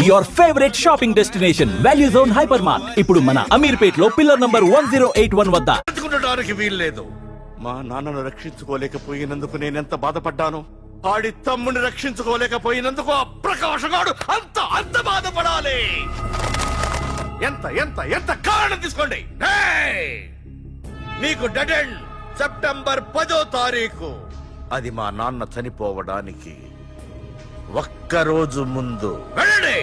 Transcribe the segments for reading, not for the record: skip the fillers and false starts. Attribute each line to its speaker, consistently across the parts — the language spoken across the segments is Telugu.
Speaker 1: Your favourite shopping destination value zone hyper mart ఇప్పుడు మన అమీర్పేట్ లో పిల్లర్ నంబర్ 1081 వద్ద.
Speaker 2: ఎత్తుకునడానికి వీల్లేదు. మా నాన్నను రక్షించుకోలేకపోయినందుకు నేనెంత బాధపడ్డాను. ఆడి తమ్ముని రక్షించుకోలేకపోయినందుకు ఆ ప్రకాశగాడు అంత బాధపడాలి. ఎంత ఎంత ఎంత కారణం తీసుకోండి. మీకు డెడ్ ఎండ్ సెప్టెంబర్ 10వ తారీఖు. అది మా నాన్న చనిపోవడానికి ఒక్కరోజు ముందు. వెళ్ళండి.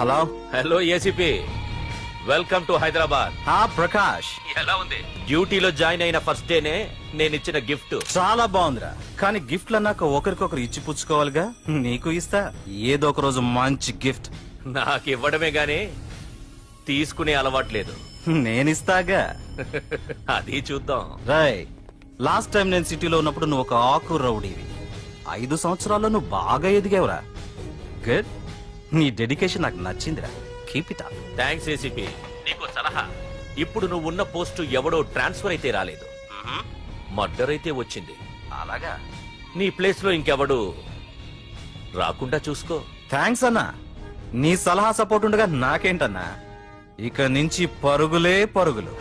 Speaker 3: Hello
Speaker 4: hello ACP, welcome to Hyderabad.
Speaker 3: Prakash,
Speaker 4: ఎలా ఉంది? డ్యూటీలో జాయిన్ అయిన ఫస్ట్ డేనే నేను ఇచ్చిన గిఫ్ట్.
Speaker 3: చాలా బాగుందిరా. కానీ గిఫ్ట్లు అన్నాక ఒకరికొకరు ఇచ్చి పుచ్చుకోవాలిగా. నీకు ఇస్తా ఏదో ఒక రోజు మంచి గిఫ్ట్.
Speaker 4: నాకు ఇవ్వడమే గానీ తీసుకునే అలవాట్లేదు.
Speaker 3: నేనిస్తాగా.
Speaker 4: అది చూద్దాం.
Speaker 3: రాయ్, లాస్ట్ టైం నేను సిటీలో ఉన్నప్పుడు నువ్వు ఒక ఆకు రౌడీవి. 5 సంవత్సరాల్లో నువ్వు బాగా ఎదిగావురా. గుడ్. నీ డెడికేషన్ నాకు నచ్చిందిరా. Keep it up.
Speaker 4: Thanks ACP. నీకు సలహా. ఇప్పుడు నువ్వు ఉన్న పోస్టు ఎవడో ట్రాన్స్ఫర్ అయితే రాలేదు, మర్డర్ అయితే వచ్చింది.
Speaker 3: అలాగా?
Speaker 4: నీ ప్లేస్ లో ఇంకెవడు రాకుండా చూసుకో.
Speaker 3: థ్యాంక్స్ అన్నా. నీ సలహా సపోర్ట్ ఉండగా నాకేంటన్నా. ఇక నుంచి పరుగులే పరుగులు.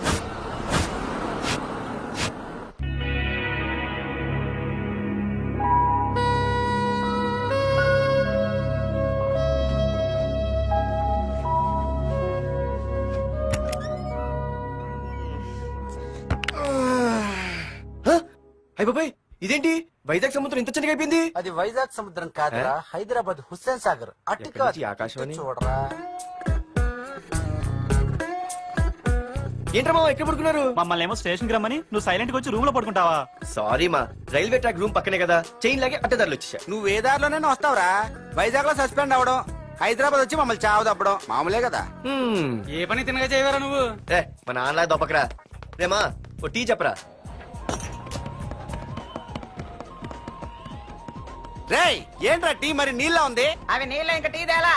Speaker 5: అయిపోయి ఇదేంటి వైజాగ్ సముద్రం ఇంత చిన్నగా అయిపోయింది?
Speaker 6: అది వైజాగ్ సముద్రం కాదురా, హైదరాబాద్ హుస్సేన్ సాగర్.
Speaker 5: ఎక్కడి నుంచి ఆకాశవాణి?
Speaker 6: చూడరా.
Speaker 5: ఏంట్రా మామ ఎక్కడ పడుకున్నారు?
Speaker 7: మమ్మల్ని ఏమో స్టేషన్ కి రమ్మని నువ్వు సైలెంట్ గా వచ్చి రూమ్ లో పడుకుంటావా?
Speaker 5: సారీ మా, రైల్వే ట్రాక్ రూమ్ పక్కనే కదా, చైన్ లాగే అడ్డదారులు వచ్చేసా.
Speaker 6: నువ్వు ఏ దారిలోనే వస్తావురా. వైజాగ్ లో సస్పెండ్ అవడం, హైదరాబాద్ వచ్చి మమ్మల్ని చావు తప్పడం మామూలే కదా.
Speaker 7: ఏ పని తినగా చేయవరా నువ్వు?
Speaker 5: మన ఆన్లా దొప్పకరా. రేమా ఓ టీ చెప్పరా.
Speaker 6: రేయ్, ఏంట్రా టీ మరి నీళ్ళ ఉంది?
Speaker 8: అవి నీళ్ళ ఇంకా టీ తేలా.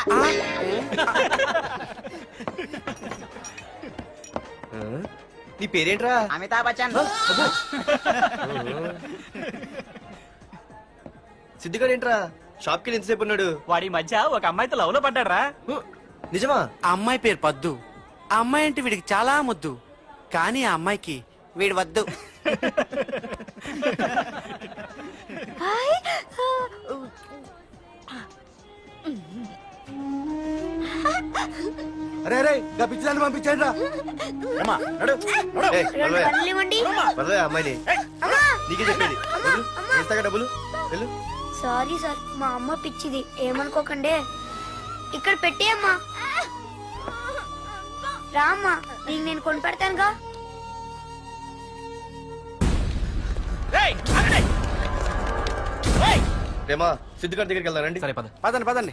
Speaker 5: నీ పేరేంట్రా?
Speaker 8: అమితాబ్ బచ్చన్.
Speaker 5: సిద్ధిగాడు ఏంట్రా షాప్ కి ఎంతసేపు ఉన్నాడు?
Speaker 7: వాడి మధ్య ఒక అమ్మాయితో లవ్ లో పడ్డాడ్రా.
Speaker 5: నిజమా?
Speaker 6: ఆ అమ్మాయి పేరు పద్దు. ఆ అమ్మాయి అంటే వీడికి చాలా ముద్దు. కానీ ఆ అమ్మాయికి వీడు వద్దు.
Speaker 5: అరే అరే పిచ్చిదాన్ని పంపించండి రా. అమ్మాయిని నీకే చెప్పేది. ఇస్తాగా డబ్బులు. వెళ్ళు.
Speaker 9: సారీ సార్, మా అమ్మ పిచ్చిది, ఏమనుకోకండి. ఇక్కడ పెట్టి అమ్మా. రామ్మా, నీకు నేను కొని పెడతానుగా.
Speaker 5: రేమా సిద్ధిగాడి దగ్గరికి వెళ్దానండి.
Speaker 7: సరే పద.
Speaker 6: పదండి పదండి.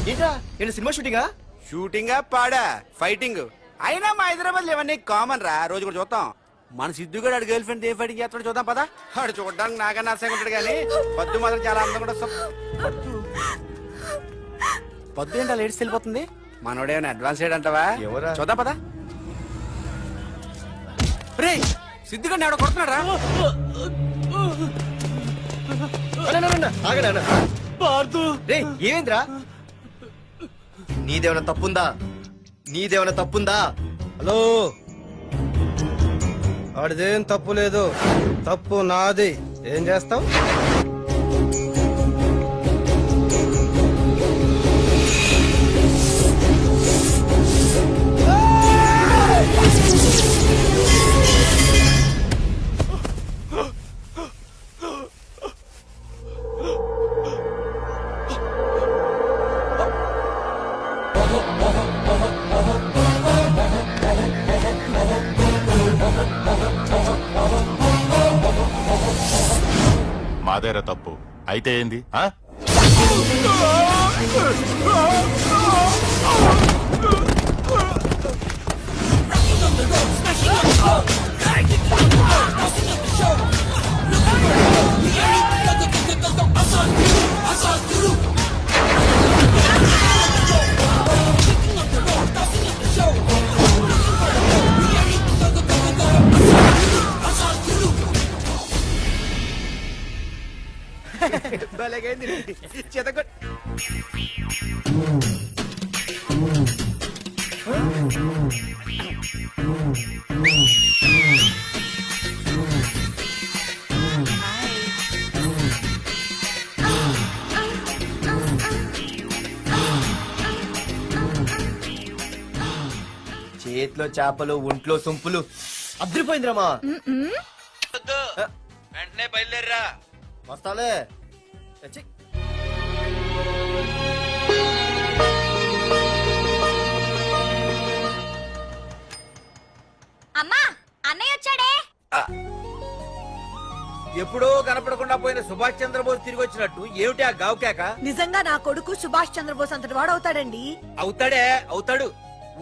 Speaker 5: ఏంట్రా ఏంటి సినిమా షూటింగా?
Speaker 6: షూటింగా పాడా ఫైటింగ్ అయినా మా హైదరాబాద్ ఇవన్నీ కామన్ రా. రోజు కూడా చూద్దాం. మన సిద్ధుగాడు ఆడు గర్ల్ ఫ్రెండ్ ఏ ఫైటింగ్ చేస్తాడు చూద్దాం పదా. ఆడు చూడడానికి నాకన్నా ఆశగా ఉంటాడు కానీ పద్దు మాత్రం చాలా అందంగా కూడా. పద్దు ఏంటో లేడీస్ వెళ్ళిపోతుంది. మనోడేమైనా అడ్వాన్స్ చేయడంటావా?
Speaker 5: ఎవరా?
Speaker 6: చూద్దాం పదా. రే సిద్ధుగాడిని ఎవడో కొడుతున్నాడు రా.
Speaker 5: రే ఏమేంద్రా? నీదేమైనా తప్పుందా? నీదేమైనా తప్పుందా?
Speaker 10: హలో, ఆడిదేం తప్పు లేదు, తప్పు నాది. ఏం చేస్తావు?
Speaker 11: మాదేరా తప్పు అయితే ఏంది?
Speaker 6: చితగొట్ చేతిలో చేపలు ఒంట్లో సొంపులు అద్రిపోయిందిరామా
Speaker 2: వెంటనే బయలుదేరరా.
Speaker 6: వస్తాలే ఛీ.
Speaker 9: అమ్మా అన్నయ్య వచ్చాడే.
Speaker 2: ఎప్పుడో కనపడకుండా పోయిన సుభాష్ చంద్రబోస్ తిరిగి వచ్చినట్టు ఏమిటి ఆ గావుకేక?
Speaker 8: నిజంగా నా కొడుకు సుభాష్ చంద్రబోస్ అంతటి వాడు అవుతాడండి.
Speaker 2: అవుతాడు.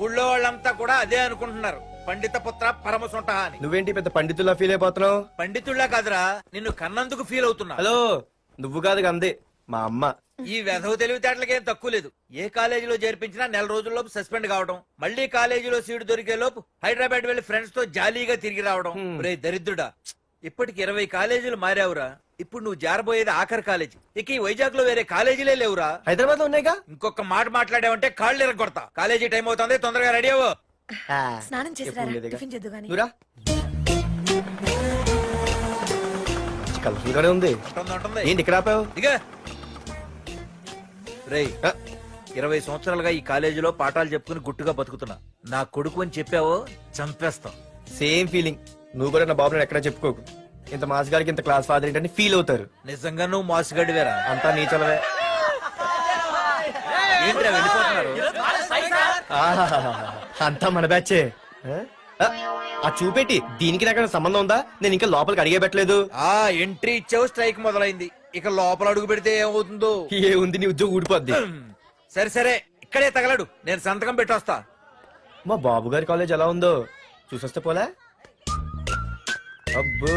Speaker 2: ఊళ్ళో వాళ్ళంతా కూడా అదే అనుకుంటున్నారు. పండిత పుత్ర పరమ సొంట అని.
Speaker 6: నువ్వేంటి పెద్ద పండితుల్లా ఫీల్ అయిపోతున్నావు?
Speaker 2: పండితుళ్ళ కాదురా, నిన్ను కన్నందుకు ఫీల్ అవుతున్నా.
Speaker 6: హలో నువ్వు కాదు అందే మా అమ్మ.
Speaker 2: ఈ వెధవ తెలివితేటలకేం తక్కువ లేదు. ఏ కాలేజీలో చేర్పించినా నెల రోజుల్లోపు సస్పెండ్ కావడం, మళ్ళీ కాలేజీలో సీటు దొరికే లోపు హైదరాబాద్ వెళ్లి ఫ్రెండ్స్ తో జాలీగా తిరిగి రావడం. రే దరిద్రుడా, ఇప్పటికి 20 కాలేజీలు మారావురా. ఇప్పుడు నువ్వు జారబోయేది ఆఖరి కాలేజీ. ఇక ఈ వైజాగ్ లో వేరే కాలేజీలే లేవురా.
Speaker 6: హైదరాబాద్ లో ఉన్నాయిగా.
Speaker 2: ఇంకొక మాట మాట్లాడావంటే కాళ్ళు ఎరగొడతా. కాలేజీ టైం అవుతుంది, తొందరగా రెడీ అవ్వు.
Speaker 8: స్నానం చేసి
Speaker 6: ఎప్పుడు లేదుగా.
Speaker 8: టిఫిన్ చేద్దు గాని.
Speaker 6: నువ్వురా. కలర్ఫుల్ గానే ఉంది.
Speaker 2: ఉంటుంది.
Speaker 6: ఏంటి ఇక్కడ ఆపావు?
Speaker 2: దిగా. రేయ్ 20 సంవత్సరాలుగా ఈ కాలేజీలో పాఠాలు చెప్పుకుని గుట్టుగా బతుకుతున్నా. నా కొడుకు అని చెప్పావో చంపేస్తాం.
Speaker 6: Same feeling. నువ్వు కూడా నా బాబు ఎక్కడ చెప్పుకోకు. ఇంత మాస్ గారికి ఇంత క్లాస్ ఫాదర్ ఏంటని ఫీల్ అవుతారు.
Speaker 2: నిజంగా నువ్వు మాసుగడివేరా.
Speaker 6: అంతా నీ చలవే.
Speaker 2: ఏంట్రా వెళ్ళిపోతున్నారు?
Speaker 6: ఆహాహాహా. అంతా మన బ్యాచే. ఆ చూపెట్టి దీనికి నాకు సంబంధం ఉందా? నేను ఇంకా లోపలికి అడిగే పెట్టలేదు.
Speaker 2: ఆ ఎంట్రీ ఇచ్చావు, స్ట్రైక్ మొదలైంది. ఇక లోపల అడుగు పెడితే ఏమవుతుందో.
Speaker 6: ఏ ఉంది నీ ఉద్యోగం ఊడిపోద్ది.
Speaker 2: సరే సరే, ఇక్కడే తగలడు, నేను సంతకం పెట్టొస్తా.
Speaker 6: మా బాబు గారి కాలేజ్ ఎలా ఉందో చూసొస్తే పోలే. అబ్బో.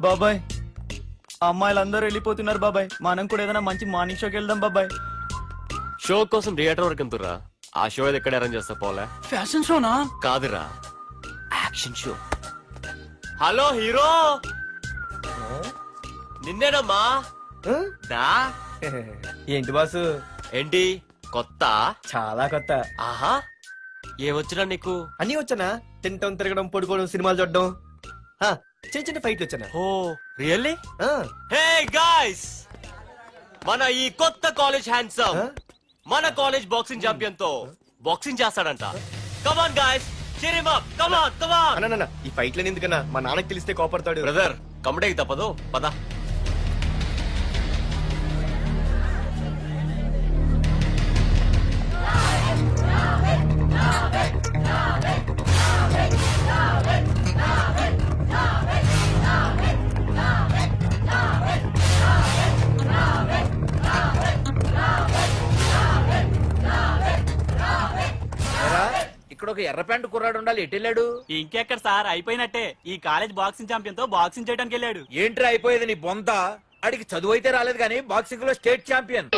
Speaker 7: బాబాయ్ అమ్మాయిలందరూ వెళ్ళిపోతున్నారు బాబాయ్. మనం కూడా ఏదైనా మంచి మార్నింగ్ షోకి వెళ్దాం బాబాయ్.
Speaker 12: షో కోసం థియేటర్ వరకు ఎంతురా? ఆ షో ఏది ఎక్కడ అరేంజ్ చేస్తా పోలే?
Speaker 7: ఫ్యాషన్ షోనా?
Speaker 12: కాదురా, యాక్షన్ షో. హలో హీరో, నిన్నేనమ్మా.
Speaker 6: ఆ?
Speaker 12: దా.
Speaker 6: ఏంటి బాసు?
Speaker 12: ఏంటి కొత్త?
Speaker 6: చాలా కొత్త.
Speaker 12: ఆహా, ఏమొచ్చినా నీకు?
Speaker 6: అన్నీ వచ్చానా? తింటం, తిరగడం, పడుకోవడం, సినిమాలు చూడడం. ఆ, చిన్న చిన్న ఫైట్లు వచ్చానా?
Speaker 12: ఓ రియల్లీ?
Speaker 6: ఆ,
Speaker 12: హే గాయ్స్, మన ఈ కొత్త కాలేజ్ హ్యాండ్సమ్
Speaker 6: Huh?
Speaker 12: మన కాలేజ్ బాక్సింగ్ ఛాంపియన్ తో బాక్సింగ్ చేస్తాడంట. Come on guys, cheer him up. కమాన్
Speaker 6: అన్న ఈ ఫైట్లని ఎందుకన్నా? మా నాన్నకి తెలిస్తే కోపడతాడు.
Speaker 12: బ్రదర్, కమడేకి తప్పదు, పద.
Speaker 2: ఏరా, ఇక్కడ ఒక ఎర్ర ప్యాంటు కుర్రాడు ఉండాలి. ఎటు వెళ్ళాడు?
Speaker 7: ఇంకెక్కడ సార్, అయిపోయినట్టే. ఈ కాలేజ్ బాక్సింగ్ ఛాంపియన్ తో బాక్సింగ్ చేయడానికి వెళ్ళాడు.
Speaker 2: ఏంట్రా అయిపోయేది నీ బొంత? అడిగి చదువు అయితే రాలేదు కానీ బాక్సింగ్ లో state champion.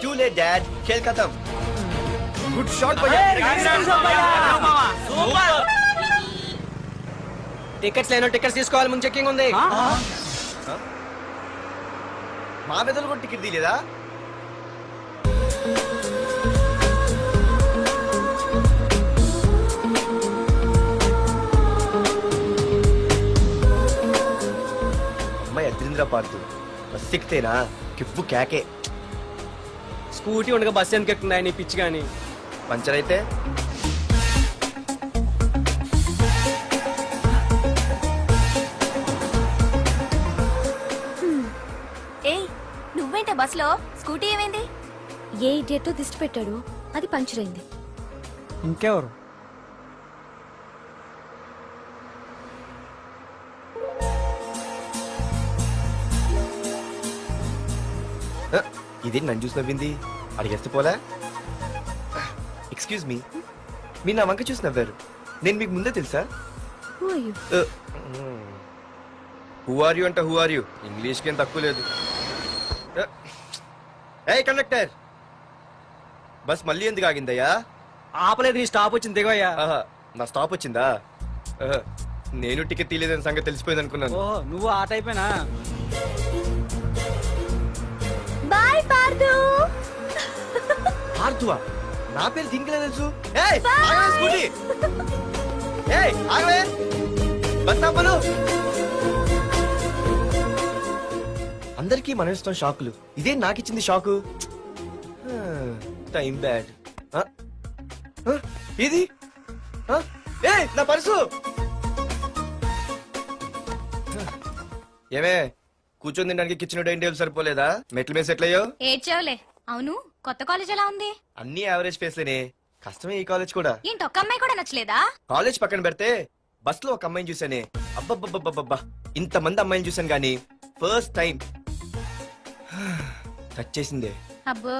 Speaker 6: Too late, Dad. खेल खत्म. Good shot, भैया. టికెట్స్ లేనో టికెట్స్ తీసుకోవాలి, ముందు చెక్కింగ్ ఉంది. మా పెద్దలు కూడా టికెట్ తీయలేదా? అమ్మాయి అద్రింద్ర పార్తు బస్ ఎక్కితేనా కిప్పు కేకే.
Speaker 10: స్కూటీ ఉండగా బస్సు ఎందుకు ఎక్కుతున్నాయి నీ పిచ్చి గాని?
Speaker 6: పంచర్ అయితే
Speaker 9: ఏయ్ నువ్వేంటే బస్ లో? స్కూటీ ఏమైంది? ఏ ఇడియట్ తో దిష్టి పెట్టాడు, అది పంచర్ అయింది.
Speaker 10: ఇంకెవరు?
Speaker 6: ఇదే నన్ను చూసి నవ్వింది. అడిగేస్తే పోలే. ఎక్స్క్యూజ్ మీ, మీరు నా వంక చూసి నవ్వారు. నేను మీకు ముందే తెలుసా? హూ ఆర్ యూ అంటే హూ ఆర్ యూ, ఇంగ్లీష్కి ఏం తక్కువ లేదు. ఏ కండక్టర్,
Speaker 5: బస్ మళ్ళీ ఎందుకు ఆగిందయ్యా?
Speaker 7: ఆపలేదు, నీ స్టాప్ వచ్చింది దిగోయ్యా.
Speaker 5: ఆహా, నా స్టాప్ వచ్చిందా? ఆహా, నేను టికెట్ తీయలేదని సంగతి తెలిసిపోయింది అనుకున్నాను.
Speaker 7: ఓహో, నువ్వు ఆ టైపేనా?
Speaker 9: బాయ్ పార్దు.
Speaker 5: ఆర్తువా? నా పేరు దీనికి తెలుసు. ఏయ్, ఆగవే స్కూటీ. ఏయ్, ఆగవే. బస్ ఆపలు. అందరికీ మనం ఇస్తాం షాకులు, ఇదే నాకు ఇచ్చింది షాకు. Time bad. ఇది ఏయ్, నా పర్సు. ఏమే, కూర్చొని తినడానికి కిచెన్ డైనింగ్ టేబుల్ సరిపోలేదా? మెట్ల మీద సెట్ అయ్యో.
Speaker 9: ఏడ్చావులే. అవును, కొత్త కాలేజ్ ఎలా ఉంది?
Speaker 5: అన్ని యావరేజ్ ఫేస్లేనే. కష్టమే ఈ కాలేజ్ కూడా.
Speaker 9: ఏంటి, ఒక్క అమ్మాయి కూడా నచ్చలేదా?
Speaker 5: కాలేజ్ పక్కన పెడితే బస్ లో ఒక అమ్మాయిని చూసానే, అబ్బబ్బబ్బబ్బబ్బా, ఇంత మంది అమ్మాయిని చూసాను గానీ ఫస్ట్ టైం టచ్ చేసిందే.
Speaker 9: అబ్బో,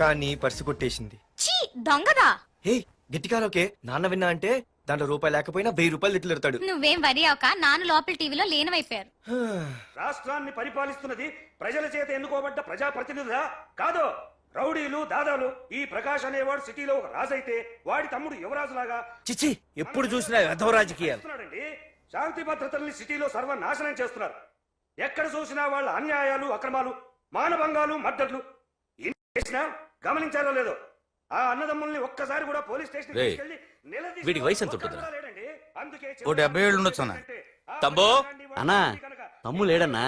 Speaker 5: కానీ పర్సు కొట్టేసింది.
Speaker 9: చీ దొంగదా.
Speaker 5: హే, గట్టిగా ఓకే. నాన్న విన్నా అంటే దాంట్లో రూపాయి లేకపోయినా 1000 రూపాయలు తిట్లు.
Speaker 9: నువ్వేం వరి అవక, నాన్న లోపల టీవీలో లేనవైపోయారు.
Speaker 10: రాష్ట్రాన్ని పరిపాలిస్తున్నది ప్రజల చేత ఎన్నుకోబడ్డ ప్రజాప్రతినిధులా కాదు, రౌడీలు దాదాలు. ఈ ప్రకాష్ అనేవాడు సిటీలో ఒక రాజైతే వాడి తమ్ముడు యువరాజులాగా
Speaker 2: చిచ్చి ఎప్పుడు చూసినా వెధవ రాజకీయాలు.
Speaker 10: చేస్తున్నాడండి. శాంతి భద్రతల్ని సిటీలో సర్వనాశనం చేస్తున్నారు. ఎక్కడ చూసినా వాళ్ళ అన్యాయాలు, అక్రమాలు, మానభంగాలు, మద్దతులు. ఇన్ని చేసినా గమనించారో లేదో, ఆ అన్నదమ్ముల్ని ఒక్కసారి కూడా పోలీస్ స్టేషన్
Speaker 4: రేయ్, వీడికి వయసు ఎంత ఉంటుందిరా?
Speaker 10: ఓ
Speaker 6: 70 ఏళ్ళు ఉండొచ్చు అన్న.
Speaker 4: తమ్ముడు?
Speaker 7: అన్నా, తమ్ము లేడన్నా.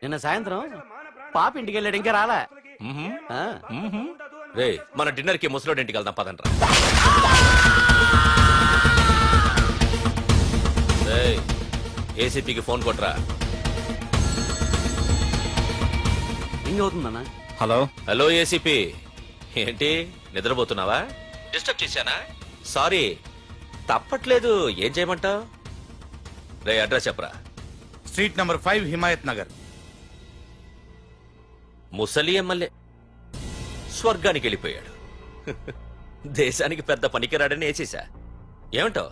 Speaker 7: నిన్న సాయంత్రం పాప ఇంటికి వెళ్ళాడు, ఇంకా రాలా.
Speaker 4: రే, మన డిన్నర్ కి ముసలోడి ఇంటికి వెళ్దాం పదండ్రా. రేయ్, ఏసీపీకి ఫోన్ కొట్రా.
Speaker 7: రింగ్ అవుతుందన్నా.
Speaker 11: హలో.
Speaker 4: హలో ఏసీపీ, ఏంటి నిద్రపోతున్నావా? డిస్టర్బ్ చేశానా? సారీ, తప్పట్లేదు. ఏం చేయమంటావు? రే, అడ్రస్ చెప్పరా.
Speaker 6: Street number 5 Himayat Nagar.
Speaker 4: ముసలి ఎమ్మెల్యే స్వర్గానికి వెళ్ళిపోయాడు. దేశానికి పెద్ద పనికిరాడని వేసేసా. ఏమంటావు?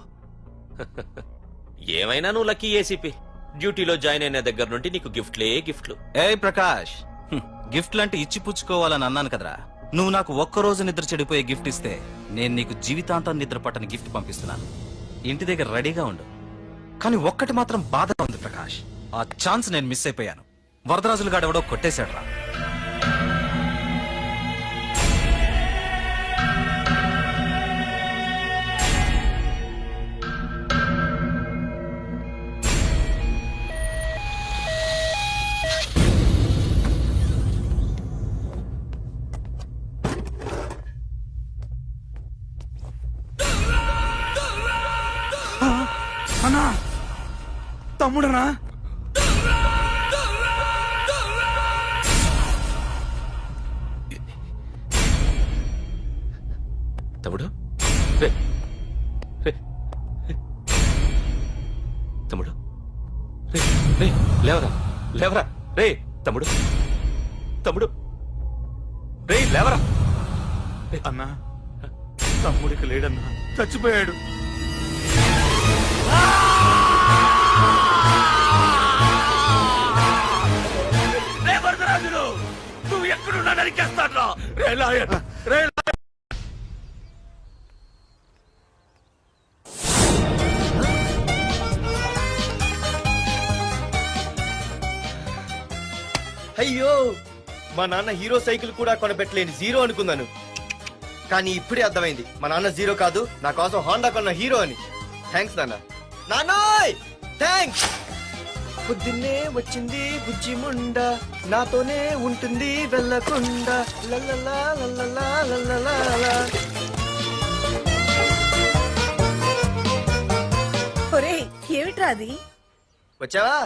Speaker 4: ఏమైనా నువ్వు లక్కీ ఏసీపీ. డ్యూటీలో జాయిన్ అయిన దగ్గర నుండి నీకు గిఫ్ట్లే గిఫ్ట్లు.
Speaker 3: ఏ ప్రకాష్, గిఫ్ట్ లాంటి ఇచ్చి పుచ్చుకోవాలని అన్నాను కదరా. నువ్వు నాకు ఒక్కరోజు నిద్ర చెడిపోయే గిఫ్ట్ ఇస్తే నేను నీకు జీవితాంతం నిద్ర పట్టని గిఫ్ట్ పంపిస్తున్నాను. ఇంటి దగ్గర రెడీగా ఉండు. కానీ ఒక్కటి మాత్రం బాధగా ఉంది ప్రకాష్, ఆ ఛాన్స్ నేను మిస్ అయిపోయాను. వరదరాజులు గాడెవడో కొట్టేశాడు రా.
Speaker 6: అన్నా, తమ్ముడనా?
Speaker 4: తమ్ముడు? రే, రే, రే. తమ్ముడు? రే, రే, లేవరా, లేవరా. రే తమ్ముడు, తమ్ముడు, రే లేవరా.
Speaker 6: అన్నా, తమ్ముడికి లేడన్నా, చచ్చిపోయాడు.
Speaker 4: రే వరదరాజులు, నువ్వు ఎక్కడున్నా నరికేస్తాడ్రా. రే లాయర్, రే లాయర్.
Speaker 5: అయ్యో, మా నాన్న హీరో సైకిల్ కూడా కొనబెట్టలేని జీరో అనుకున్నాను. కానీ ఇప్పుడే అర్థమైంది, మా నాన్న జీరో కాదు, నా కోసం హోండా కొన్న హీరో అని. థ్యాంక్స్ నాన్న. నాన్నోయ్ థ్యాంక్స్. పొద్దున్నే వచ్చింది బుజ్జి ముండ, నాతోనే ఉంటుంది వెళ్ళకుండా. లల్లలా లల్లలా లల్లలా.
Speaker 8: ఒరేయ్, ఏమిట్రా అది?
Speaker 5: వచ్చావా?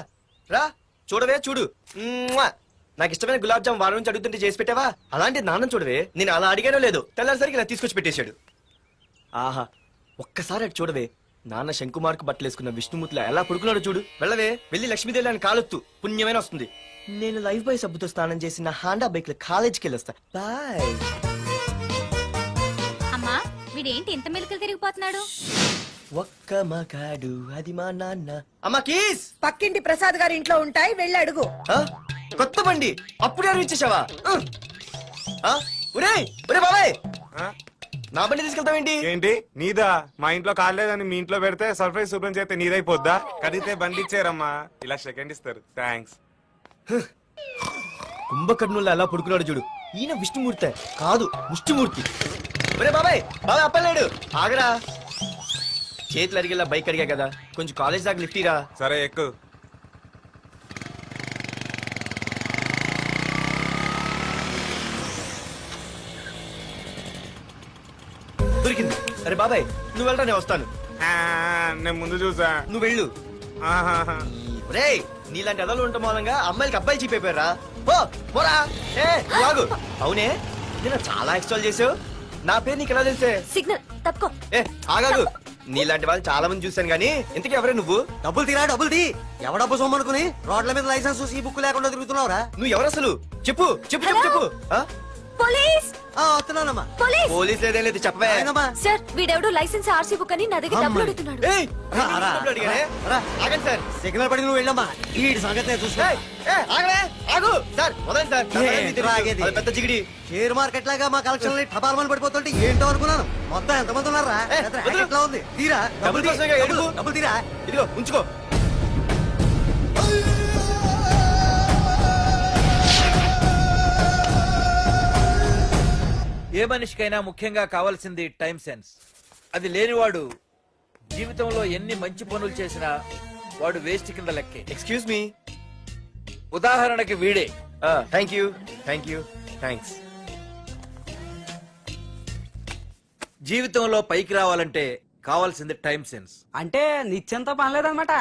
Speaker 5: రా చూడవే, చూడు. మ్మ్వా. నాకు ఇష్టమైన గులాబ్ జామ్ వారం నుంచి అడుగుతుంటే చేసి పెట్టావా? అలాంటి నాన్న చూడవే, నేను అలా అడిగానో లేదో తెల్లారిసరికి ఇలా తీసుకొచ్చి పెట్టేశాడు. ఆహా, ఒక్కసారి అటు చూడవే, నాన్న శంకుమార్కు బట్టలేసుకున్న విష్ణుమూర్తిలా ఎలా పడుకున్నాడో చూడు. వెళ్ళవే, వెళ్ళి లక్ష్మీదేవి అని కాలొత్తు, పుణ్యమైన వస్తుంది. నేను లైఫ్ బాయ్ సబ్బుతో స్నానం చేసిన హాండా బైక్ లో కాలేజీకి వెళ్ళొస్తా. బాయ్.
Speaker 9: అమ్మా, వీడేంటి ఇంత మెలికలు తిరిగిపోతున్నాడు?
Speaker 5: ఒక్క మగాడు అది మా నాన్న. అమ్మా కీస్.
Speaker 8: పక్కింటి ప్రసాద్ గారి ఇంట్లో ఉంటాయి, వెళ్ళి అడుగు.
Speaker 5: ఆ? కొత్త బండి అప్పుడే అరువు ఇచ్చేసావా? ఒరే ఒరే బాబాయ్, నా బండి తీసుకెళ్తావేంటి?
Speaker 10: ఏంటి నీదా? మా ఇంట్లో కాలేదని మీ ఇంట్లో పెడితే సర్ప్రైజ్ శుభ్రం చేస్తే నీదైపోద్దా? కడిగితే బండి ఇచ్చారమ్మా, ఇలా సెకండ్ ఇస్తారు. థ్యాంక్స్.
Speaker 5: కుంభకర్ణుల్లో ఎలా పడుకున్నాడు చూడు. ఈయన విష్ణుమూర్తి కాదు, ముష్టిమూర్తి. ఒరే బాబాయ్, బాబాయ్ అప్పలేడు, ఆగరా. చేతులు అడిగేలా బైక్ అడిగా కదా, కొంచెం కాలేజ్ దాకా లిఫ్ట్ ఇరా.
Speaker 10: సరే ఎక్కు.
Speaker 5: దొరికింది. అరే బాబాయ్ నువ్వు వెళ్ళరా, నేను వస్తాను.
Speaker 10: నేను ముందు చూసా.
Speaker 5: నువ్వు వెళ్ళు.
Speaker 10: ఆహాహా.
Speaker 5: రే నీలాంటి ఎదలు ఉండటం మూలంగా అమ్మాయిలకి అబ్బాయిలు చీపైపోయారా? పోరా. ఏ నువ్వు ఆగు. అవునే నేను చాలా ఎక్స్ట్రాల్ చేసావు. నా పేరు నీకు ఎలా తెలిసే?
Speaker 9: సిగ్నల్ తప్పుకో.
Speaker 5: ఏ ఆగాగు. నీలాంటి వాళ్ళు చాలా మంది చూశాను గానీ ఇంతకీ ఎవరే నువ్వు?
Speaker 7: డబ్బులు తీరా, డబ్బులు తీ. ఎవడ డబ్బు సొమ్మనుకుని రోడ్ల మీద లైసెన్స్ ఈ బుక్ లేకుండా తిరుగుతున్నావురా?
Speaker 5: నువ్వు ఎవరు అసలు? చెప్పు చెప్పు చెప్పు చెప్పు. ఆ?
Speaker 9: పోలీస్
Speaker 7: వస్తున్నానమ్మా.
Speaker 9: పోలీస్
Speaker 5: పోలీస్ లేదేం లేదు, చెప్పవే.
Speaker 9: సార్, వీడెవడో లైసెన్స్ ఆర్సీ బుక్ అని నా దగ్గర డబ్బులు అడుగుతున్నాడు.
Speaker 5: ఏయ్, డబ్బులు అడిగానే? ఆగండి సార్.
Speaker 7: సిగ్నల్ పడి నువ్వు వెళ్ళమ్మా. ఈ సంగతి చూసుకో.
Speaker 5: ఏయ్, ఏయ్, ఆగవే, ఆగు. సార్ వదండి సార్. నా
Speaker 7: ఏంటి
Speaker 5: పని తెలుసు.
Speaker 7: రాగేది?
Speaker 5: అది పెద్ద జిగిడి.
Speaker 7: షేర్ మార్కెట్ లాగా మా కలెక్షన్ టపాల్మని పడిపోతుంటే ఏంటో అనుకున్నాను. మొత్తం ఎంతమంది ఉన్నారా?
Speaker 5: వదిలు.
Speaker 7: ఎట్లా ఉంది? తీరా
Speaker 5: డబ్బులు కోసమేగా ఏడుపు.
Speaker 7: డబ్బులు తీరా.
Speaker 5: ఇదిగో ఉంచుకో.
Speaker 2: ఏ మనిషికైనా ముఖ్యంగా కావాల్సింది టైం సెన్స్. అది లేనివాడు జీవితంలో ఎన్ని మంచి పనులు చేసినా వాడు వేస్ట్ కింద లెక్కే.
Speaker 5: Excuse me.
Speaker 2: ఉదాహరణకి వీడే.
Speaker 5: Thank you thank you thanks.
Speaker 2: జీవితంలో పైకి రావాలంటే కావాల్సింది టైం సెన్స్.
Speaker 7: అంటే నిత్యంతో పనిలేదన్నమాట.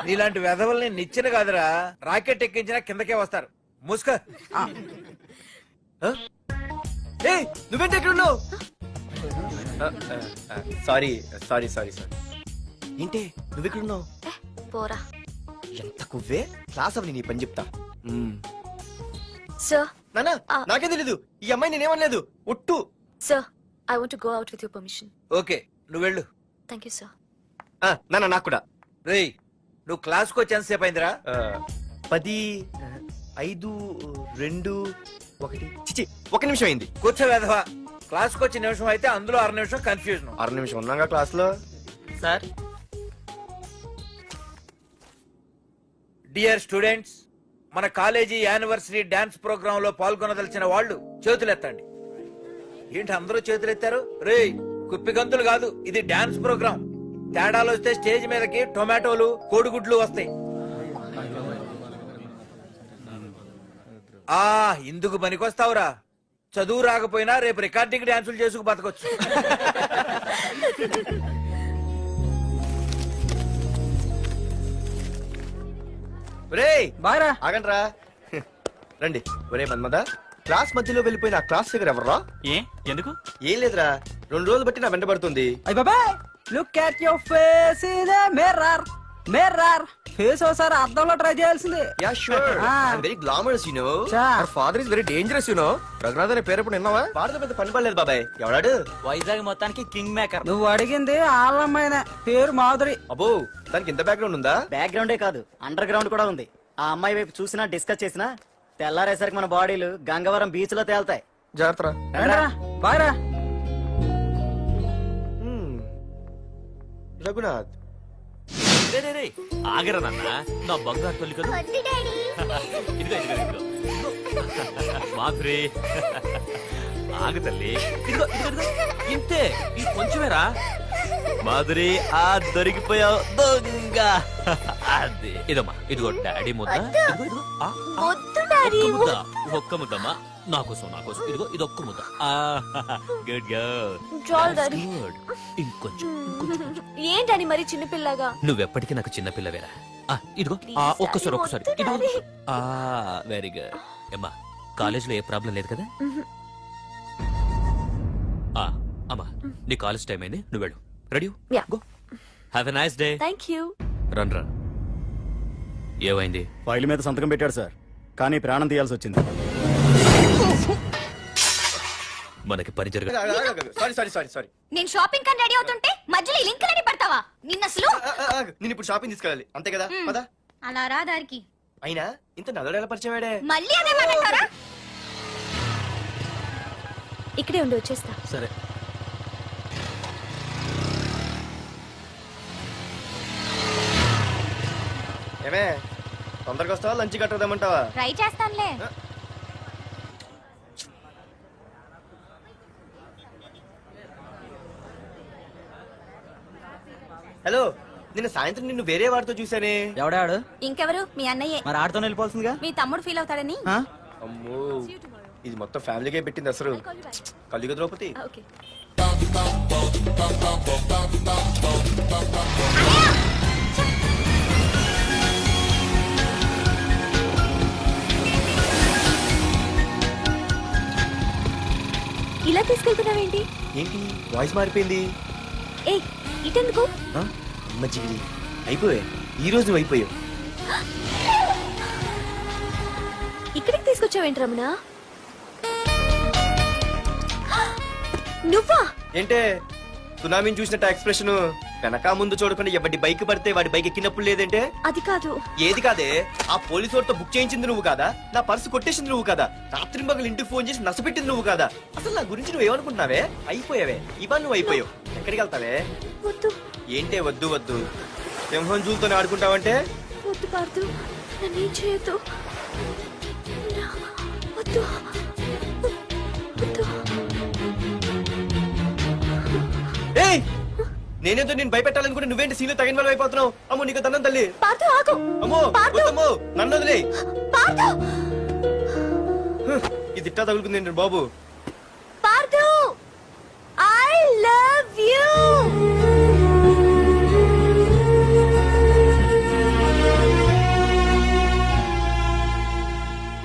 Speaker 2: నీలాంటి వెధవల్ని నిచ్చిన కాదురా, రాకెట్ ఎక్కించినా కిందకే వస్తారు. ముసుక.
Speaker 5: ఏయ్ నువ్వేంటి ఎక్కడ ఉన్నావు? Sorry sorry sorry sorry. ఏంటి నువ్వు ఇక్కడ ఉన్నావు?
Speaker 9: పోరా.
Speaker 5: ఎంత కువ్వే. క్లాస్ అవని నీ పని చెప్తా.
Speaker 9: సార్,
Speaker 5: నానా నాకేం తెలీదు. ఈ అమ్మాయి నేనేమనలేదు, ఒట్టు.
Speaker 9: Sir, I want to go out with your permission.
Speaker 2: Okay నువ్వు వెళ్ళు.
Speaker 9: Thank you sir.
Speaker 5: నానా నాకు కూడా.
Speaker 2: రేయ్ నువ్వు క్లాస్కి వచ్చి ఎంతసేపు అయిందిరా?
Speaker 5: 10, 5, 2, 1 చిచి 1 నిమిషం అయింది.
Speaker 2: కూర్చో వెధవా. క్లాస్కి వచ్చి నిమిషం అయితే అందులో 6 నిమిషం కన్ఫ్యూజన్.
Speaker 5: 6 నిమిషం ఉన్నాగా క్లాస్ లో.
Speaker 7: సార్,
Speaker 2: డియర్ స్టూడెంట్స్, మన కాలేజీ యానివర్సరీ డాన్స్ ప్రోగ్రామ్ లో పాల్గొనదలిచిన వాళ్ళు చేతులెత్తండి. ఏంటి అందరూ చేతులెత్తారు? రేయ్ కుప్పి గంతులు కాదు, ఇది డాన్స్ ప్రోగ్రామ్. తేడాలు వస్తే స్టేజ్ మీదకి టొమాటోలు కోడిగుడ్లు వస్తాయి. ఇందుకు పనికొస్తావురా. చదువు రాకపోయినా రేపు రికార్డింగ్ డాన్సులు చేసుకు బతకొచ్చు.
Speaker 5: రేయ్
Speaker 7: బాగా
Speaker 5: ఆగండి రా. రండి. ఒరే మన్మద, క్లాస్ మధ్యలో వెళ్ళిపోయిన ఆ క్లాస్ ఫిగర్ ఎవర్రా?
Speaker 12: ఏ ఎందుకు?
Speaker 5: ఏం లేదురా, 2 రోజులు బట్టి నా వెంట పడుతుంది.
Speaker 7: అయ్య బాబాయ్, look at your face in a mirror. Mirror face ఒకసారి అద్దంలో ట్రై చేయాల్సిందే.
Speaker 5: Yeah sure. I'm very glamorous you know. Our father is very dangerous you know. Raghunath అనే పేరు ఎప్పుడు విన్నావా? వాడితో పెద్ద పని పడలేదు బాబాయ్. ఎవడాడు?
Speaker 7: వైజాగ్ మొత్తానికి కింగ్ మేకర్. నువ్వు అడిగింది ఆళ్ళమ్మాయిన పేరు మాధురి.
Speaker 5: అబ్బో దానికి ఇంత బ్యాక్గ్రౌండ్ ఉందా?
Speaker 7: బ్యాక్గ్రౌండే కాదు, అండర్ గ్రౌండ్ కూడా ఉంది. ఆ అమ్మాయి వైపు చూసినా డిస్కస్ చేసినా తెల్లారేసరికి మన బాడీలు గంగవరం బీచ్ లో తేలుతాయి.
Speaker 5: జాగ్రత్త.
Speaker 7: బాగా
Speaker 5: రఘునాథ్.
Speaker 4: రే రే రే ఆగరా నాన్న, నా బంగారు తల్లి కదా. ఇదిగో ఇదిగో ఇదిగో మాధురి, ఆగు తల్లి. ఇదిగో ఇదిగో ఇదిగో ఇంతే, ఇది కొంచెమేరా. మాధురి దొరికిపోయావు దొంగ. అదే ఇదమ్మా, ఇదిగో డాడీ ముద్ద. ఇదిగో ఇదిగో
Speaker 9: వద్దు డాడీ.
Speaker 4: ఒక్క ముద్దమ్మా నా కోసం ఇదిగో ఇదొక్క ముద్ద. Good girl.
Speaker 9: చాలు డాడీ.
Speaker 4: గుడ్. ఇంకొంచెం.
Speaker 9: ఏంటని మరి చిన్నపిల్లగా?
Speaker 4: నువ్వెప్పటికీ నాకు చిన్న పిల్లవేరా. ఇదిగో ఒక్కసారి ఇదిగో. Very good. అమ్మా కాలేజీలో ఏ ప్రాబ్లం లేదు కదా? అమ్మా నీ కాలేజ్ టైం అయింది, నువ్వు వెళ్ళు. Ready?
Speaker 9: Yeah.
Speaker 4: Go. Have a nice day.
Speaker 9: Thank you.
Speaker 4: Run run. ఏమైంది?
Speaker 7: ఫైల్ మీద సంతకం పెట్టాడు సార్, కానీ ప్రాణం తీయాల్సి వచ్చింది.
Speaker 4: మనకి పని జరగ.
Speaker 5: Sorry sorry sorry sorry.
Speaker 9: నేను షాపింగ్ కని రెడీ అవుతుంటే మధ్యలో ఈ లింకులని పడతావా? నిన్న అసలు
Speaker 5: నేను ఇప్పుడు షాపింగ్ తీసుకెళ్ళాలి అంతే కదా? పదా.
Speaker 9: అలా రా దారికి.
Speaker 5: అయినా ఇంత నల్లడు ఎలా పరిచయం వాడే?
Speaker 9: మళ్ళీ అదే మాట్లాడతారా? ఇక్కడే ఉండి వచ్చేస్తా.
Speaker 5: సరే. ఏమే తొందరగా వస్తావా లంచ్ కట్టదామంటావా?
Speaker 9: ట్రై చేస్తానులే.
Speaker 5: హలో, నిన్న సాయంత్రం నిన్ను వేరే వాడితో చూసానే.
Speaker 7: ఎవడాడు?
Speaker 9: ఇంకెవరు? మీ అన్నయ్యే.
Speaker 7: మరి ఆడుతో వెళ్ళిపోవాల్సిందిగా.
Speaker 9: మీ తమ్ముడు ఫీల్ అవుతాడని.
Speaker 5: అమ్మో, ఇది మొత్తం ఫ్యామిలీకే పెట్టింది అసలు. కలియుగ ద్రౌపది.
Speaker 9: ఓకే. ఇలా తీసుకెళ్తున్నావేంటి?
Speaker 5: ఏంటి వాయిస్ మారిపోయింది?
Speaker 9: ఏ ఇటెందుకు?
Speaker 5: మజ్జిగిరి అయిపోయా, ఈ రోజు అయిపోయావు.
Speaker 9: ఇక్కడికి తీసుకొచ్చావేంటి రమణ? నువ్వా?
Speaker 5: ఏంటే సునామీని చూసినట్టు ఎక్స్ప్రెషన్? వెనక ముందు చూడకుండా ఎవడి బైక్ పడితే వాడి బైక్ ఎక్కినప్పుడు లేదంటే?
Speaker 9: అది కాదు.
Speaker 5: ఏది కాదే? ఆ పోలీసు వాడితో బుక్ చేయించింది నువ్వు కాదా? నా పర్సు కొట్టేసింది నువ్వు కాదా? రాత్రి మగలు ఇంటికి ఫోన్ చేసి నసపెట్టింది నువ్వు కాదా? అసలు నా గురించి నువ్వు ఏమనుకుంటున్నావే? అయిపోయావే, ఇవాళ నువ్వు అయిపోయావు. ఎక్కడికి వెళ్తావే?
Speaker 9: వద్దు
Speaker 5: ఏంటే వద్దు వద్దు? సింహం జూలతో ఆడుకుంటావంటే?
Speaker 9: వద్దు పార్దు, నన్నేం చేయొద్దు. వద్దు వద్దు.
Speaker 5: ఏయ్, నేనేదో నేను భయపెట్టాలనుకుంటే నువ్వేంటి సీన్లో తగిన వాళ్ళు అయిపోతున్నావు? అమ్మో నీకు దండం తల్లి.
Speaker 9: పార్దు ఆగు.
Speaker 5: అమ్మో వద్దమ్మో, నన్ను వదిలే.
Speaker 9: పార్దు
Speaker 5: ఇది ఇట్టా తగులుకుంది బాబు.
Speaker 9: Pardhu, I love you.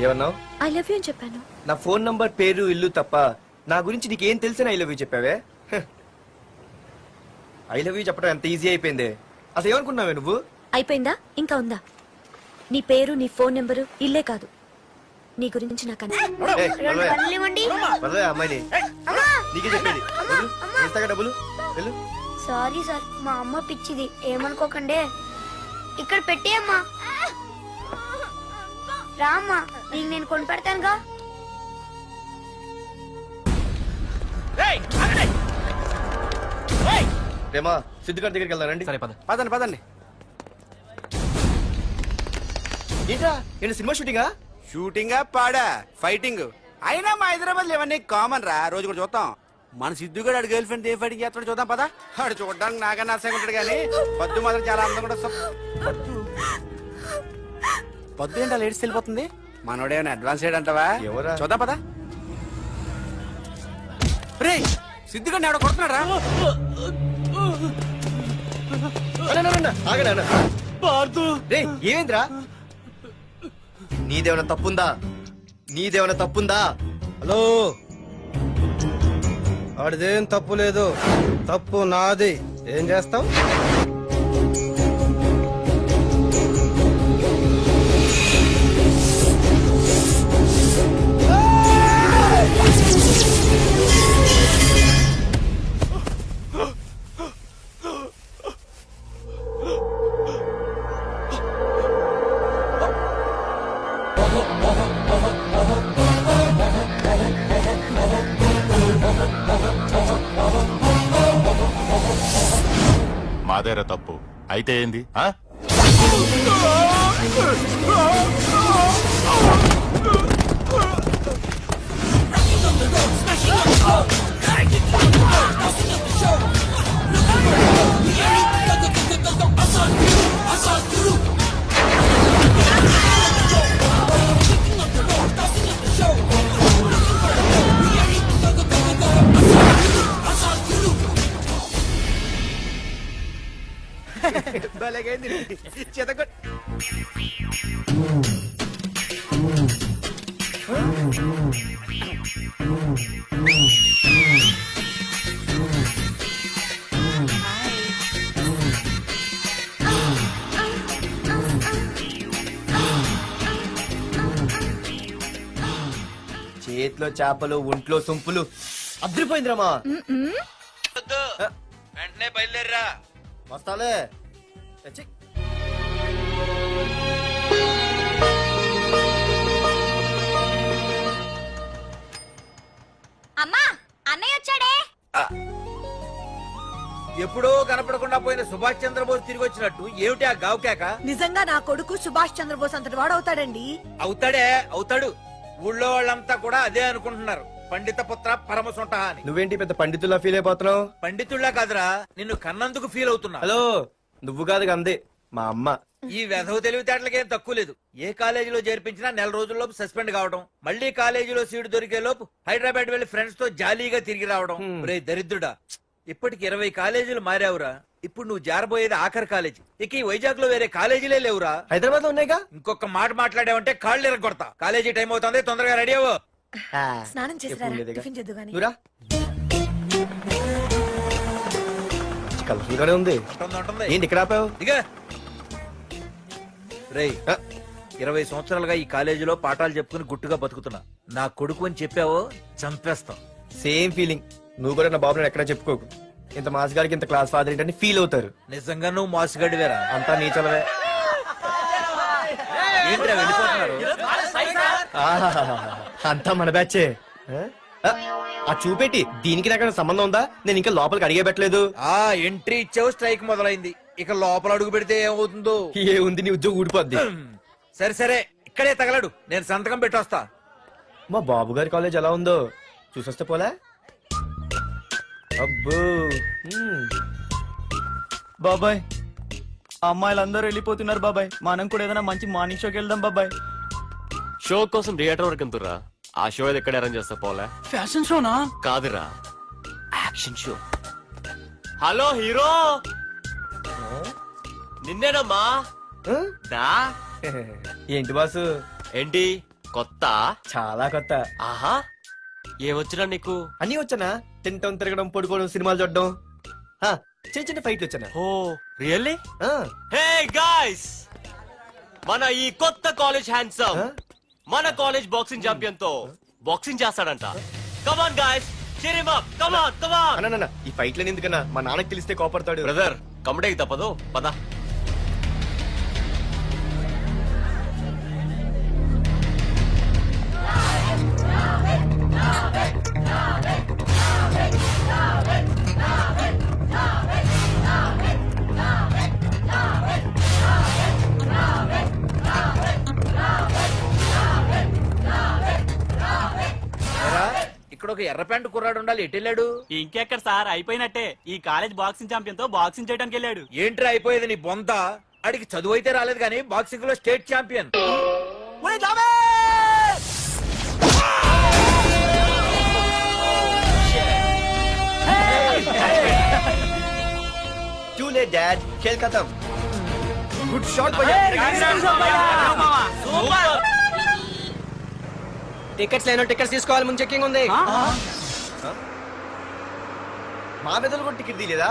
Speaker 5: ఏమన్నావు?
Speaker 9: ఐ లవ్ యూ అని చెప్పాను.
Speaker 5: నా ఫోన్ నంబర్, పేరు, ఇల్లు తప్ప నా గురించి నీకేం తెలిసిన ఐ లవ్ యూ చెప్పావే? ఐ లవ్ యూ చెప్పడం ఎంత ఈజీ అయిపోయింది. అసలు ఏమనుకున్నావే నువ్వు?
Speaker 9: అయిపోయిందా? ఇంకా ఉందా? నీ పేరు, నీ ఫోన్ నెంబరు, ఇల్లే కాదు, నీ గురించి నాకు
Speaker 5: ఏయ్, వదలవే అమ్మాయిని. నీకే చెప్పేది. వదులు. ఇస్తాగా డబ్బులు. వెళ్ళు.
Speaker 9: సారీ సార్, మా అమ్మ పిచ్చిది, ఏమనుకోకండి. ఇక్కడ పెట్టేయమ్మా. రామ్మా, నీకు నేను కొని పెడతానుగా.
Speaker 5: రేమా సిద్ధిగారి దగ్గరికి వెళ్దానండి.
Speaker 3: సరే పద.
Speaker 6: పదండి పదండి.
Speaker 5: ఏంట్రా ఏంటి సినిమా షూటింగా?
Speaker 6: షూటింగ్ పాడా ఫైటింగ్. అయినా మా హైదరాబాద్ ఇవన్నీ కామన్ రా, రోజు కూడా చూద్దాం. మన సిద్ధుగాడు ఆడు గర్ల్ ఫ్రెండ్ ఏ ఫైటింగ్ చేస్తాడు చూద్దాం పదా. ఆడు చూడడానికి నాకన్నా అసహ్యంగా ఉంటాడు కానీ పద్దు మాత్రం చాలా అందంగా ఉంటుంది. పద్దు ఏంటో లేడీస్ వెళ్ళిపోతుంది. మనోడేమైనా అడ్వాన్స్ అంటావా?
Speaker 5: ఎవరా?
Speaker 6: చూద్దాం పదా. రే సిద్ధుగాడిని ఆడ కొడుతున్నాడు రా.
Speaker 5: ఏమేంద్రా? నీదేమైనా తప్పుందా? నీదేమైనా తప్పుందా?
Speaker 13: హలో, ఆడిదేం తప్పు లేదు, తప్పు నాది. ఏం చేస్తావు?
Speaker 11: మాదేరా తప్పు అయితే ఏంది? ఆ?
Speaker 5: చేతిలో చేపలు, ఒంట్లో సొంపులు. అదిరిపోయిందిరామా.
Speaker 2: వెంటనే బయలుదేరరా.
Speaker 5: వస్తాలే.
Speaker 9: అమ్మా అన్నయ్య వచ్చాడే.
Speaker 2: ఎప్పుడో కనపడకుండా పోయిన సుభాష్ చంద్రబోస్ తిరిగి వచ్చినట్టు ఏమిటి ఆ గావుకేక?
Speaker 8: నిజంగా నా కొడుకు సుభాష్ చంద్రబోస్ అంతటి వాడవుతాడండి.
Speaker 2: అవుతాడు. ఊళ్ళో వాళ్ళంతా కూడా అదే అనుకుంటున్నారు. పండిత పుత్ర పరమ సొంట అని.
Speaker 5: నువ్వేంటి పెద్ద పండితుల్లా ఫీల్ అయిపోతున్నావు?
Speaker 2: పండితుళ్ళ కాదురా, నిన్ను కన్నందుకు ఫీల్ అవుతున్నా.
Speaker 5: హలో, నువ్వు కాదు అందే మా అమ్మ.
Speaker 2: ఈ వెధవ తెలివితేటలకేం తక్కువ లేదు. ఏ కాలేజీలో చేర్పించినా నెల రోజుల్లోపు సస్పెండ్ కావడం, మళ్ళీ కాలేజీలో సీటు దొరికే లోపు హైదరాబాద్ వెళ్లి ఫ్రెండ్స్ తో జాలీగా తిరిగి రావడం. రే దరిద్రుడా, ఇప్పటికి 20 కాలేజీలు మారావురా. ఇప్పుడు నువ్వు జారబోయేది ఆఖరి కాలేజీ. ఇక ఈ వైజాగ్ లో వేరే కాలేజీలే లేవురా.
Speaker 5: హైదరాబాద్ లో ఉన్నాయిగా.
Speaker 2: ఇంకొక మాట మాట్లాడావంటే కాళ్ళు ఎరగొడతా. కాలేజీ టైం అవుతుంది, తొందరగా రెడీ అవ్వు.
Speaker 8: స్నానం చేసి
Speaker 5: ఎప్పుడు ఉండేదిగా.
Speaker 8: టిఫిన్ చేద్దు గాని.
Speaker 5: నువ్వురా. కలర్ఫుల్ గానే ఉంది.
Speaker 2: ఉంటుంది.
Speaker 5: ఏంటి ఇక్కడ ఆపావు?
Speaker 2: దిగా రేయ్,
Speaker 5: ఆ,
Speaker 2: 20 సంవత్సరాలుగా ఈ కాలేజీలో పాఠాలు చెప్పుకుని గుట్టుగా బతుకుతున్నా. నా కొడుకు అని చెప్పావో చంపేస్తాం.
Speaker 5: Same feeling. నువ్వు కూడా నా బాబు నేను ఎక్కడా చెప్పుకోకు. ఇంత మాస్ గారికి ఇంత క్లాస్ ఫాదర్ ఏంటని ఫీల్ అవుతారు.
Speaker 2: నిజంగా నువ్వు మాసుగడివేరా.
Speaker 5: అంతా నీ చలవే.
Speaker 2: ఏంట్రా వెళ్ళిపోతున్నారు?
Speaker 5: ఆహాహాహా. అంతా మన బ్యాచే. ఆ చూపెట్టి దీనికి నాకు సంబంధం ఉందా? నేను ఇంకా లోపలికి అడిగే పెట్టలేదు.
Speaker 2: ఆ ఎంట్రీ ఇచ్చావు, స్ట్రైక్ మొదలైంది. ఇక లోపల అడుగు పెడితే ఏమవుతుందో.
Speaker 5: ఏ ఉంది, నీ ఉద్యోగం ఊడిపోద్ది.
Speaker 2: సరే ఇక్కడే తగలడు, నేను సంతకం పెట్టొస్తా.
Speaker 5: మా బాబు గారి కాలేజ్ ఎలా ఉందో చూసొస్తే పోలే. అబ్బో.
Speaker 7: బాబాయ్, అమ్మాయిలందరూ వెళ్ళిపోతున్నారు బాబాయ్. మనం కూడా ఏదైనా మంచి మార్నింగ్ షోకి వెళ్దాం బాబాయ్.
Speaker 12: షో కోసం థియేటర్ వరకు ఎంతురా? ఆ షో ఏది ఎక్కడ అరేంజ్ చేస్తా పోలే?
Speaker 7: ఫ్యాషన్ షోనా?
Speaker 12: కాదురా, యాక్షన్ షో. హలో హీరో, నిన్నేనమ్మా.
Speaker 5: ఆ?
Speaker 12: దా.
Speaker 5: ఏంటి బాసు?
Speaker 12: ఏంటి కొత్త?
Speaker 5: చాలా కొత్త.
Speaker 12: ఆహా, ఏమొచ్చినా నీకు?
Speaker 5: అన్నీ వచ్చానా? తింటం, తిరగడం, పడుకోవడం, సినిమాలు చూడడం. ఆ, చిన్న చిన్న ఫైట్లు వచ్చానా?
Speaker 12: ఓ రియల్లీ?
Speaker 5: ఆ,
Speaker 12: హే గాయ్స్, మన ఈ కొత్త కాలేజ్ హ్యాండ్సమ్
Speaker 5: Huh?
Speaker 12: మన కాలేజ్ బాక్సింగ్ ఛాంపియన్ తో బాక్సింగ్ చేస్తాడంట. Come on guys, cheer him up. Come on.
Speaker 5: అన్న ఈ ఫైట్లని ఎందుకన్నా? మా నాన్నకి తెలిస్తే కోపడతాడు.
Speaker 12: బ్రదర్, కమడేకి తప్పదు, పద.
Speaker 2: ఏరా, ఇక్కడ ఒక ఎర్ర ప్యాంటు కుర్రాడు ఉండాలి. ఎటు వెళ్ళాడు?
Speaker 7: ఇంకెక్కడ సార్, అయిపోయినట్టే. ఈ కాలేజ్ బాక్సింగ్ ఛాంపియన్ తో బాక్సింగ్ చేయడానికి వెళ్ళాడు.
Speaker 2: ఏంట్రా అయిపోయేది నీ బొంత? అడిగి చదువు అయితే రాలేదు కానీ బాక్సింగ్ లో state champion.
Speaker 5: Too late, Dad. खेल खत्म. Good shot, भैया. టికెట్స్ లేనో టికెట్స్ తీసుకోవాలి, ముందు చెక్కింగ్ ఉంది. మా పెద్దలు కూడా టికెట్ తీయలేదా?